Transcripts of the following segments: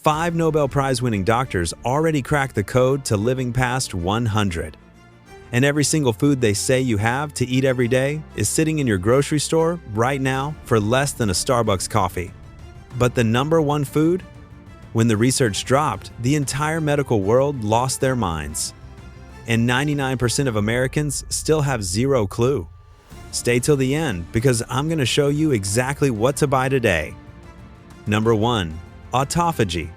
5 Nobel Prize-winning doctors already cracked the code to living past 100. And every single food they say you have to eat every day is sitting in your grocery store right now for less than a Starbucks coffee. But the number one food? When the research dropped, the entire medical world lost their minds. And 99% of Americans still have zero clue. Stay till the end because I'm going to show you exactly what to buy today. Number 1. Autophagy.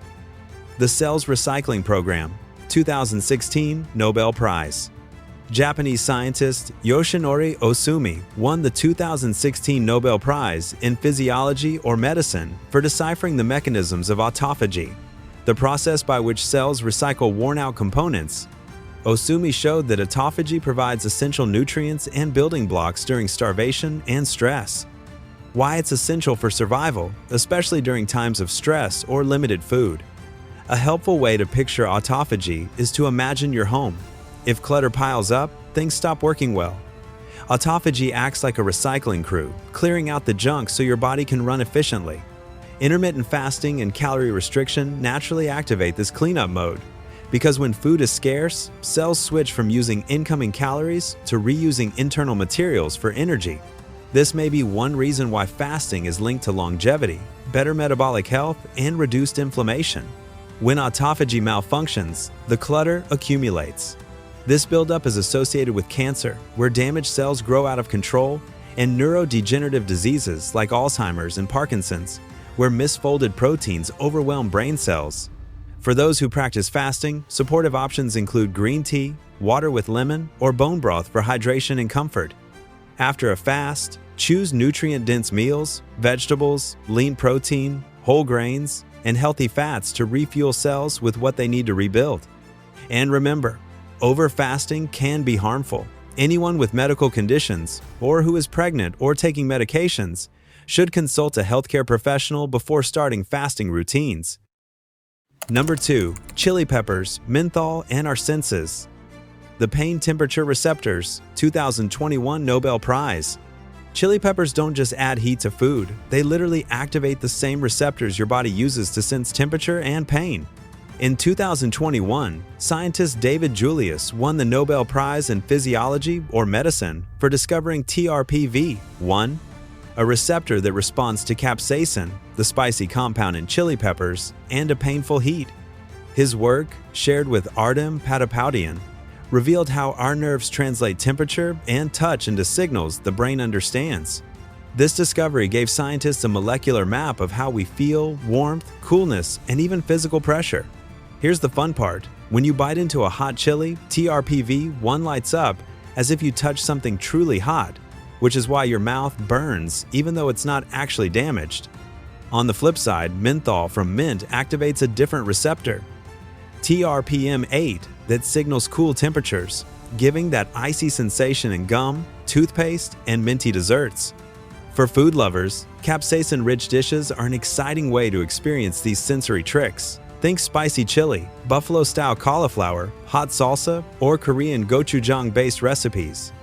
The Cells Recycling Program, 2016 Nobel Prize. Japanese scientist Yoshinori Ohsumi won the 2016 Nobel Prize in Physiology or Medicine for deciphering the mechanisms of autophagy, the process by which cells recycle worn-out components. Ohsumi showed that autophagy provides essential nutrients and building blocks during starvation and stress. Why it's essential for survival, especially during times of stress or limited food. A helpful way to picture autophagy is to imagine your home. If clutter piles up, things stop working well. Autophagy acts like a recycling crew, clearing out the junk so your body can run efficiently. Intermittent fasting and calorie restriction naturally activate this cleanup mode, because when food is scarce, cells switch from using incoming calories to reusing internal materials for energy. This may be one reason why fasting is linked to longevity, better metabolic health, and reduced inflammation. When autophagy malfunctions, the clutter accumulates. This buildup is associated with cancer, where damaged cells grow out of control, and neurodegenerative diseases like Alzheimer's and Parkinson's, where misfolded proteins overwhelm brain cells. For those who practice fasting, supportive options include green tea, water with lemon, or bone broth for hydration and comfort. After a fast, choose nutrient-dense meals, vegetables, lean protein, whole grains, and healthy fats to refuel cells with what they need to rebuild. And remember, over-fasting can be harmful. Anyone with medical conditions, or who is pregnant or taking medications, should consult a healthcare professional before starting fasting routines. Number 2. Chili peppers, menthol, and our senses. The pain temperature receptors, 2021 Nobel Prize. Chili peppers don't just add heat to food, they literally activate the same receptors your body uses to sense temperature and pain. In 2021, scientist David Julius won the Nobel Prize in Physiology or Medicine for discovering TRPV1, a receptor that responds to capsaicin, the spicy compound in chili peppers, and a painful heat. His work, shared with Artem Patapoutian, revealed how our nerves translate temperature and touch into signals the brain understands. This discovery gave scientists a molecular map of how we feel warmth, coolness, and even physical pressure. Here's the fun part. When you bite into a hot chili, TRPV1 lights up as if you touch something truly hot, which is why your mouth burns even though it's not actually damaged. On the flip side, menthol from mint activates a different receptor, TRPM8, that signals cool temperatures, giving that icy sensation in gum, toothpaste, and minty desserts. For food lovers, capsaicin-rich dishes are an exciting way to experience these sensory tricks. Think spicy chili, buffalo-style cauliflower, hot salsa, or Korean gochujang-based recipes.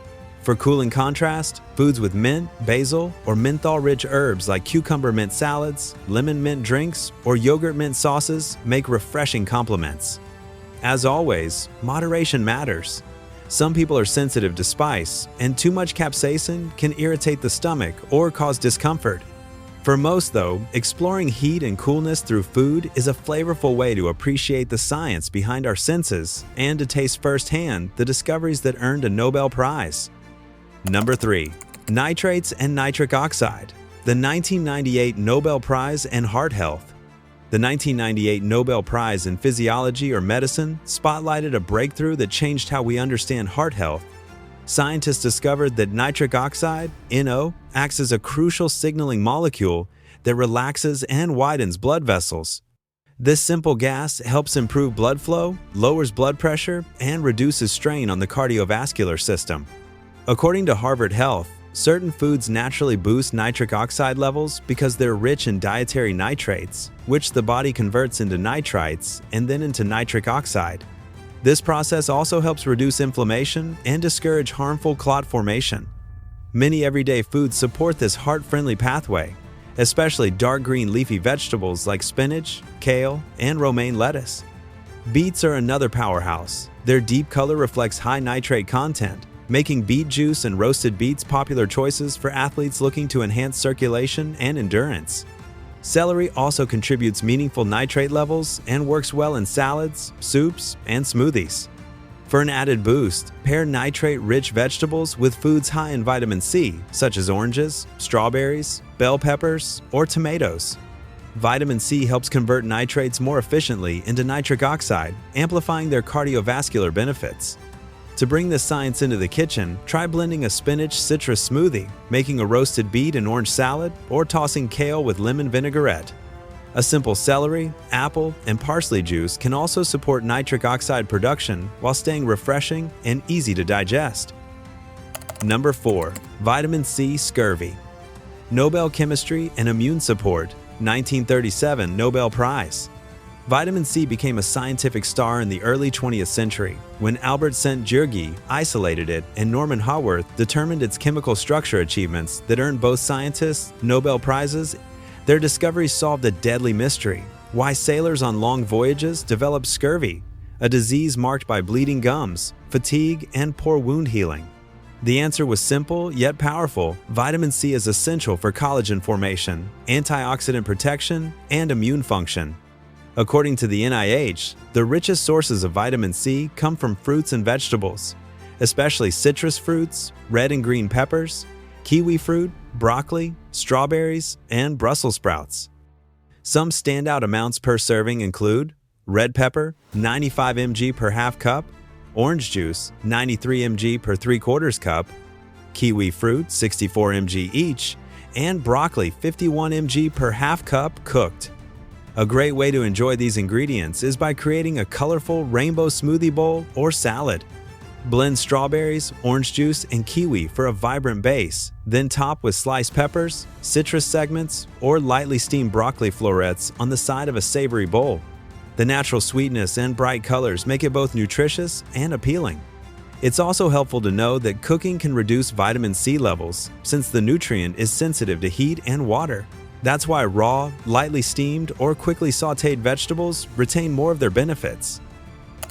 For cooling contrast, foods with mint, basil, or menthol-rich herbs like cucumber mint salads, lemon mint drinks, or yogurt mint sauces make refreshing complements. As always, moderation matters. Some people are sensitive to spice, and too much capsaicin can irritate the stomach or cause discomfort. For most, though, exploring heat and coolness through food is a flavorful way to appreciate the science behind our senses and to taste firsthand the discoveries that earned a Nobel Prize. Number 3. Nitrates and Nitric Oxide. The 1998 Nobel Prize in Heart Health. The 1998 Nobel Prize in Physiology or Medicine spotlighted a breakthrough that changed how we understand heart health. Scientists discovered that nitric oxide, NO, acts as a crucial signaling molecule that relaxes and widens blood vessels. This simple gas helps improve blood flow, lowers blood pressure, and reduces strain on the cardiovascular system. According to Harvard Health, certain foods naturally boost nitric oxide levels because they're rich in dietary nitrates, which the body converts into nitrites and then into nitric oxide. This process also helps reduce inflammation and discourage harmful clot formation. Many everyday foods support this heart-friendly pathway, especially dark green leafy vegetables like spinach, kale, and romaine lettuce. Beets are another powerhouse. Their deep color reflects high nitrate content, making beet juice and roasted beets popular choices for athletes looking to enhance circulation and endurance. Celery also contributes meaningful nitrate levels and works well in salads, soups, and smoothies. For an added boost, pair nitrate-rich vegetables with foods high in vitamin C, such as oranges, strawberries, bell peppers, or tomatoes. Vitamin C helps convert nitrates more efficiently into nitric oxide, amplifying their cardiovascular benefits. To bring this science into the kitchen, try blending a spinach citrus smoothie, making a roasted beet and orange salad, or tossing kale with lemon vinaigrette. A simple celery, apple, and parsley juice can also support nitric oxide production while staying refreshing and easy to digest. Number 4. Vitamin C scurvy. Nobel Chemistry and Immune Support, 1937 Nobel Prize. Vitamin C became a scientific star in the early 20th century when Albert Szent-Györgyi isolated it and Norman Haworth determined its chemical structure achievements that earned both scientists Nobel Prizes. Their discoveries solved a deadly mystery: why sailors on long voyages developed scurvy, a disease marked by bleeding gums, fatigue, and poor wound healing. The answer was simple yet powerful. Vitamin C is essential for collagen formation, antioxidant protection, and immune function. According to the NIH, the richest sources of vitamin C come from fruits and vegetables, especially citrus fruits, red and green peppers, kiwi fruit, broccoli, strawberries, and Brussels sprouts. Some standout amounts per serving include red pepper, 95 mg per half cup, orange juice, 93 mg per 3/4 cup, kiwi fruit, 64 mg each, and broccoli, 51 mg per half cup cooked. A great way to enjoy these ingredients is by creating a colorful rainbow smoothie bowl or salad. Blend strawberries, orange juice, and kiwi for a vibrant base, then top with sliced peppers, citrus segments, or lightly steamed broccoli florets on the side of a savory bowl. The natural sweetness and bright colors make it both nutritious and appealing. It's also helpful to know that cooking can reduce vitamin C levels since the nutrient is sensitive to heat and water. That's why raw, lightly steamed, or quickly sautéed vegetables retain more of their benefits.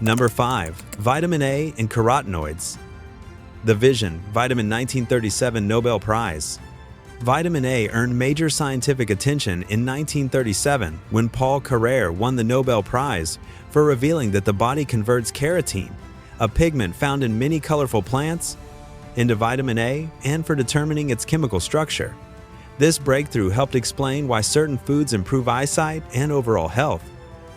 Number 5. Vitamin A and carotenoids. The Vision, Vitamin 1937 Nobel Prize. Vitamin A earned major scientific attention in 1937 when Paul Carrère won the Nobel Prize for revealing that the body converts carotene, a pigment found in many colorful plants, into vitamin A and for determining its chemical structure. This breakthrough helped explain why certain foods improve eyesight and overall health.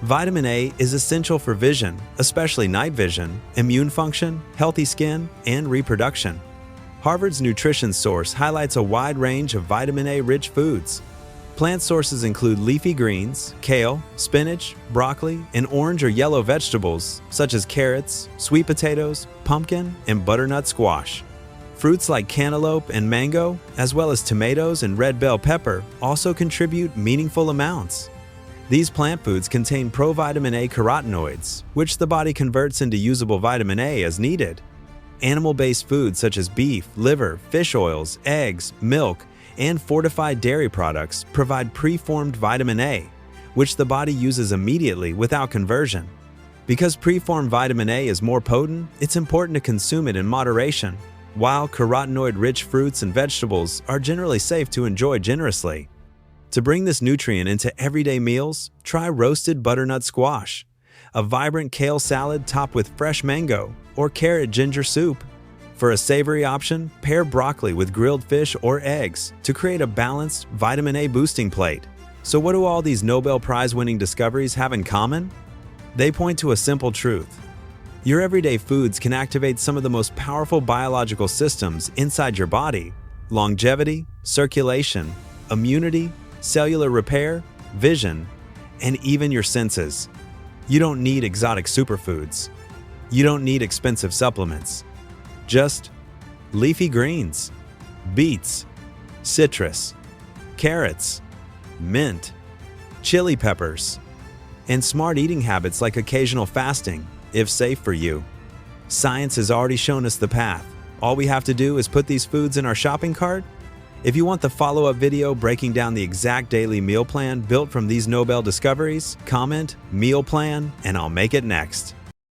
Vitamin A is essential for vision, especially night vision, immune function, healthy skin, and reproduction. Harvard's nutrition source highlights a wide range of vitamin A-rich foods. Plant sources include leafy greens, kale, spinach, broccoli, and orange or yellow vegetables such as carrots, sweet potatoes, pumpkin, and butternut squash. Fruits like cantaloupe and mango, as well as tomatoes and red bell pepper, also contribute meaningful amounts. These plant foods contain provitamin A carotenoids, which the body converts into usable vitamin A as needed. Animal-based foods such as beef, liver, fish oils, eggs, milk, and fortified dairy products provide preformed vitamin A, which the body uses immediately without conversion. Because preformed vitamin A is more potent, it's important to consume it in moderation, while carotenoid-rich fruits and vegetables are generally safe to enjoy generously. To bring this nutrient into everyday meals, try roasted butternut squash, a vibrant kale salad topped with fresh mango, or carrot ginger soup. For a savory option, pair broccoli with grilled fish or eggs to create a balanced vitamin A boosting plate. So what do all these Nobel Prize-winning discoveries have in common? They point to a simple truth. Your everyday foods can activate some of the most powerful biological systems inside your body: longevity, circulation, immunity, cellular repair, vision, and even your senses. You don't need exotic superfoods. You don't need expensive supplements. Just leafy greens, beets, citrus, carrots, mint, chili peppers, and smart eating habits like occasional fasting, if safe for you. Science has already shown us the path. All we have to do is put these foods in our shopping cart, If you want the follow-up video breaking down the exact daily meal plan built from these Nobel discoveries, comment "meal plan" and I'll make it next.